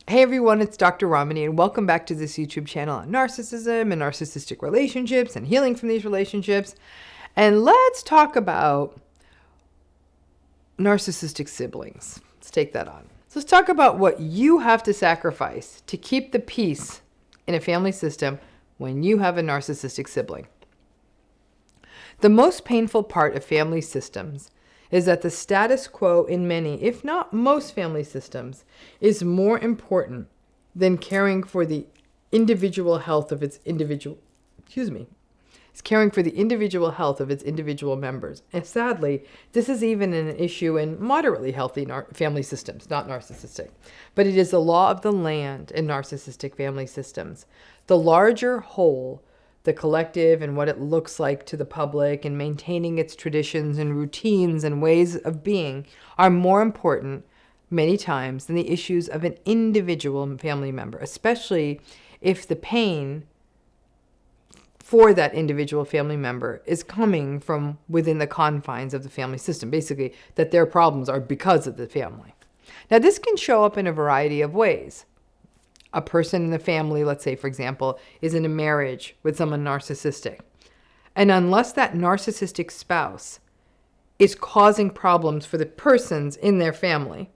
Hey everyone, it's Dr. Ramani, and welcome back to this YouTube channel on narcissism and narcissistic relationships and healing from these relationships. And let's talk about narcissistic siblings. Let's take that on. So let's talk about what you have to sacrifice to keep the peace in a family system when you have a narcissistic sibling. The most painful part of family systems is that the status quo in many, if not most family systems, is more important than caring for the individual health of its individual, is caring for the individual health of its individual members. And sadly, this is even an issue in moderately healthy family systems, not narcissistic. But it is the law of the land in narcissistic family systems. The larger whole, the collective and what it looks like to the public and maintaining its traditions and routines and ways of being are more important many times than the issues of an individual family member, especially if the pain for that individual family member is coming from within the confines of the family system, basically that their problems are because of the family. Now, this can show up in a variety of ways. A person in the family, let's say, for example, is in a marriage with someone narcissistic. And unless that narcissistic spouse is causing problems for the persons in their family,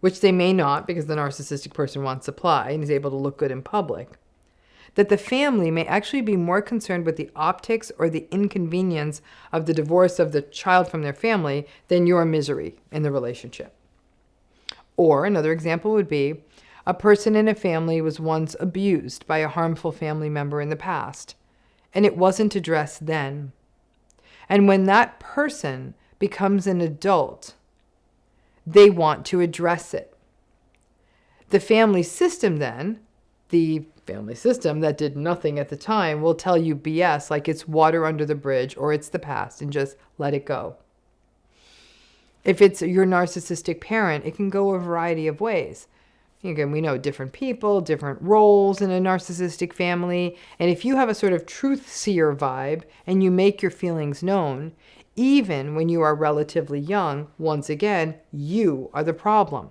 which they may not because the narcissistic person wants supply and is able to look good in public, that the family may actually be more concerned with the optics or the inconvenience of the divorce of the child from their family than your misery in the relationship. Or another example would be, a person in a family was once abused by a harmful family member in the past, and it wasn't addressed then. And when that person becomes an adult, they want to address it. The family system then, the family system that did nothing at the time, will tell you BS like it's water under the bridge or it's the past and just let it go. If it's your narcissistic parent, it can go a variety of ways. Again, we know different people, different roles in a narcissistic family. And if you have a sort of truth seer vibe and you make your feelings known, even when you are relatively young, once again, you are the problem.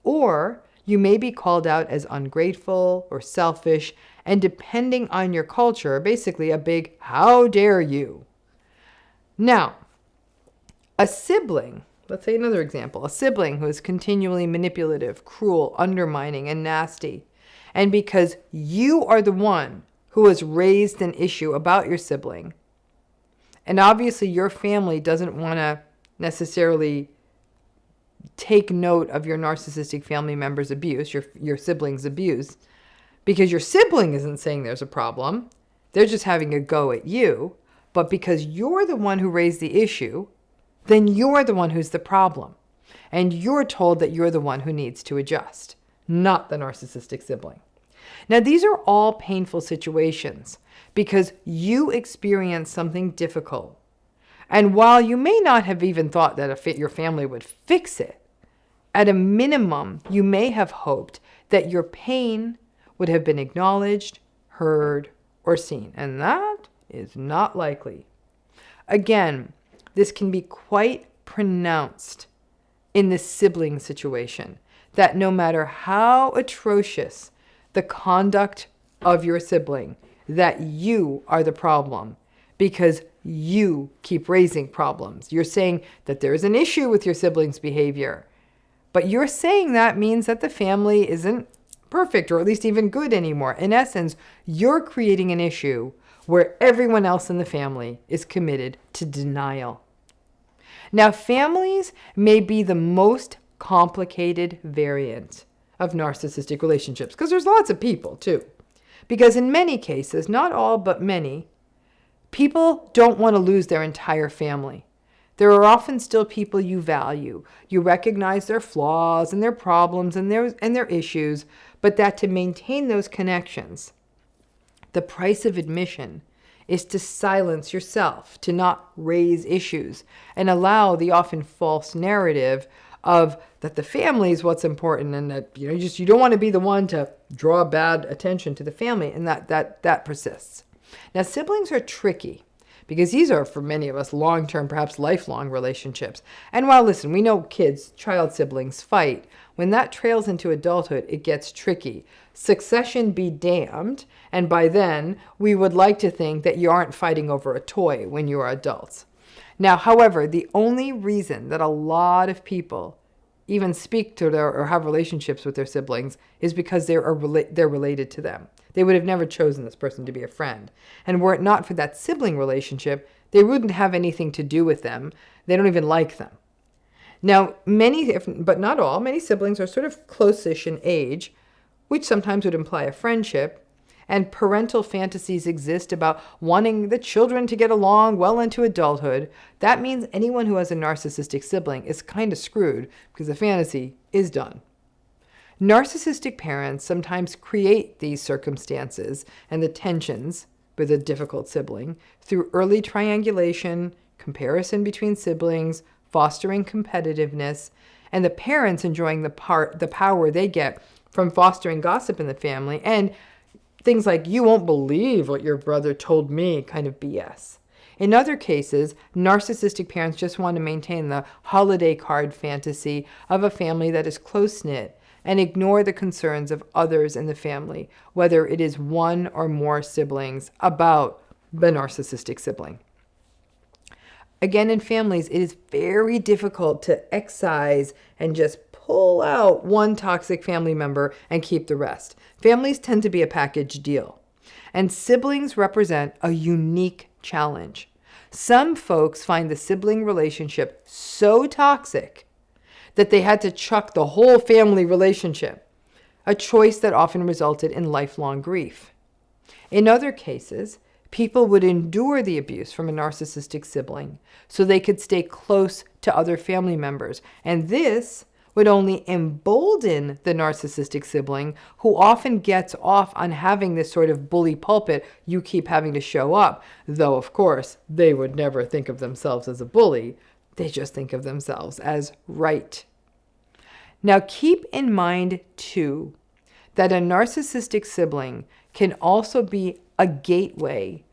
Or you may be called out as ungrateful or selfish, and depending on your culture, basically a big how dare you. Now, a sibling, let's say another example, a sibling who is continually manipulative, cruel, undermining, and nasty. And because you are the one who has raised an issue about your sibling, and obviously your family doesn't want to necessarily take note of your narcissistic family member's abuse, your sibling's abuse, because your sibling isn't saying there's a problem. They're just having a go at you. But because you're the one who raised the issue, then you're the one who's the problem. And you're told that you're the one who needs to adjust, not the narcissistic sibling. Now, these are all painful situations because you experienced something difficult. And while you may not have even thought that your family would fix it, at a minimum, you may have hoped that your pain would have been acknowledged, heard, or seen. And that is not likely. Again, this can be quite pronounced in the sibling situation, that no matter how atrocious the conduct of your sibling, that you are the problem because you keep raising problems. You're saying that there's an issue with your sibling's behavior, but you're saying that means that the family isn't perfect or at least even good anymore. In essence, you're creating an issue where everyone else in the family is committed to denial. Now, families may be the most complicated variant of narcissistic relationships because there's lots of people too. Because in many cases, not all but many, people don't want to lose their entire family. There are often still people you value. You recognize their flaws and their problems and their issues, but that to maintain those connections, the price of admission is to silence yourself, to not raise issues, and allow the often false narrative of that the family is what's important, and that you don't want to be the one to draw bad attention to the family, and that persists. Now, siblings are tricky because these are, for many of us, long-term, perhaps lifelong relationships. And while, listen, we know kids, child siblings fight. When that trails into adulthood, it gets tricky. Succession be damned, and by then, we would like to think that you aren't fighting over a toy when you are adults. Now, however, the only reason that a lot of people even speak to their or have relationships with their siblings is because they're related to them. They would have never chosen this person to be a friend. And were it not for that sibling relationship, they wouldn't have anything to do with them. They don't even like them. Now, many, but not all, many siblings are sort of close-ish in age, which sometimes would imply a friendship. And parental fantasies exist about wanting the children to get along well into adulthood. That means anyone who has a narcissistic sibling is kind of screwed because the fantasy is done. Narcissistic parents sometimes create these circumstances and the tensions with a difficult sibling through early triangulation, comparison between siblings, fostering competitiveness, and the parents enjoying the power they get from fostering gossip in the family and things like, you won't believe what your brother told me, kind of BS. In other cases, narcissistic parents just want to maintain the holiday card fantasy of a family that is close-knit and ignore the concerns of others in the family, whether it is one or more siblings, about the narcissistic sibling. Again, in families, it is very difficult to excise and just pull out one toxic family member and keep the rest. Families tend to be a package deal, and siblings represent a unique challenge. Some folks find the sibling relationship so toxic that they had to chuck the whole family relationship, a choice that often resulted in lifelong grief. In other cases, people would endure the abuse from a narcissistic sibling so they could stay close to other family members, and this would only embolden the narcissistic sibling, who often gets off on having this sort of bully pulpit, you keep having to show up, though of course they would never think of themselves as a bully, they just think of themselves as right. Now keep in mind too, that a narcissistic sibling can also be a gateway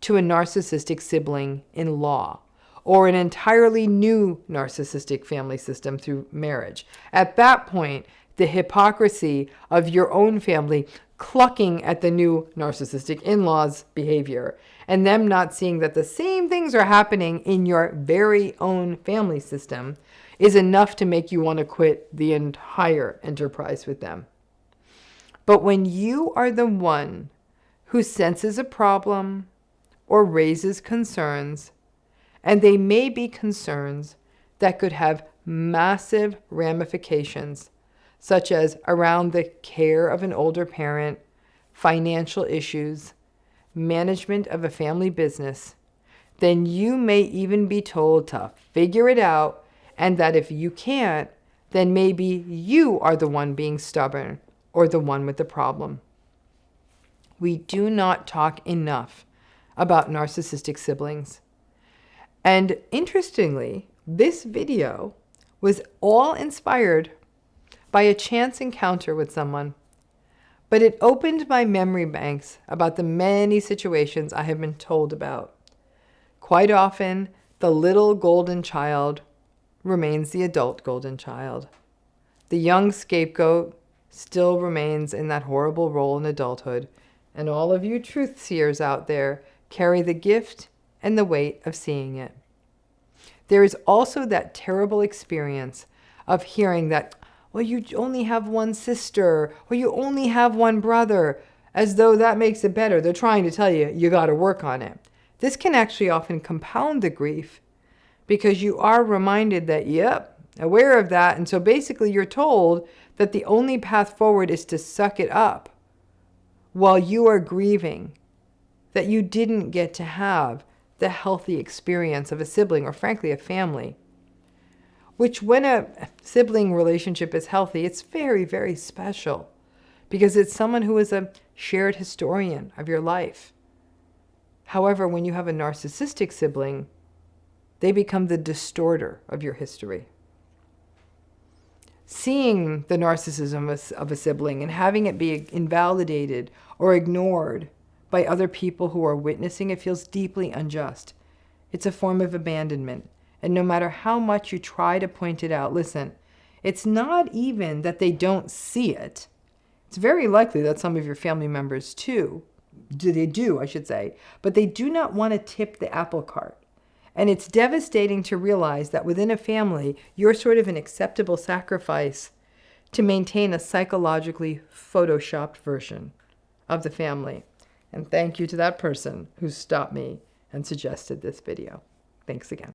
to a narcissistic sibling-in-law, or an entirely new narcissistic family system through marriage. At that point, the hypocrisy of your own family clucking at the new narcissistic in-laws' behavior and them not seeing that the same things are happening in your very own family system is enough to make you want to quit the entire enterprise with them. But when you are the one who senses a problem or raises concerns, and they may be concerns that could have massive ramifications, such as around the care of an older parent, financial issues, management of a family business, then you may even be told to figure it out, and that if you can't, then maybe you are the one being stubborn or the one with the problem. We do not talk enough about narcissistic siblings. And interestingly, this video was all inspired by a chance encounter with someone, but it opened my memory banks about the many situations I have been told about. Quite often, the little golden child remains the adult golden child. The young scapegoat still remains in that horrible role in adulthood, and all of you truth seers out there carry the gift and the weight of seeing it. There is also that terrible experience of hearing that, well, you only have one sister, or you only have one brother, as though that makes it better. They're trying to tell you, you got to work on it. This can actually often compound the grief because you are reminded that, yep, aware of that. And so basically you're told that the only path forward is to suck it up while you are grieving that you didn't get to have the healthy experience of a sibling or frankly a family. Which when a sibling relationship is healthy, it's very, very special because it's someone who is a shared historian of your life. However, when you have a narcissistic sibling, they become the distorter of your history. Seeing the narcissism of a sibling and having it be invalidated or ignored by other people who are witnessing it feels deeply unjust. It's a form of abandonment. And no matter how much you try to point it out, listen, it's not even that they don't see it. It's very likely that some of your family members too, I should say, but they do not want to tip the apple cart. And it's devastating to realize that within a family, you're sort of an acceptable sacrifice to maintain a psychologically photoshopped version of the family. And thank you to that person who stopped me and suggested this video. Thanks again.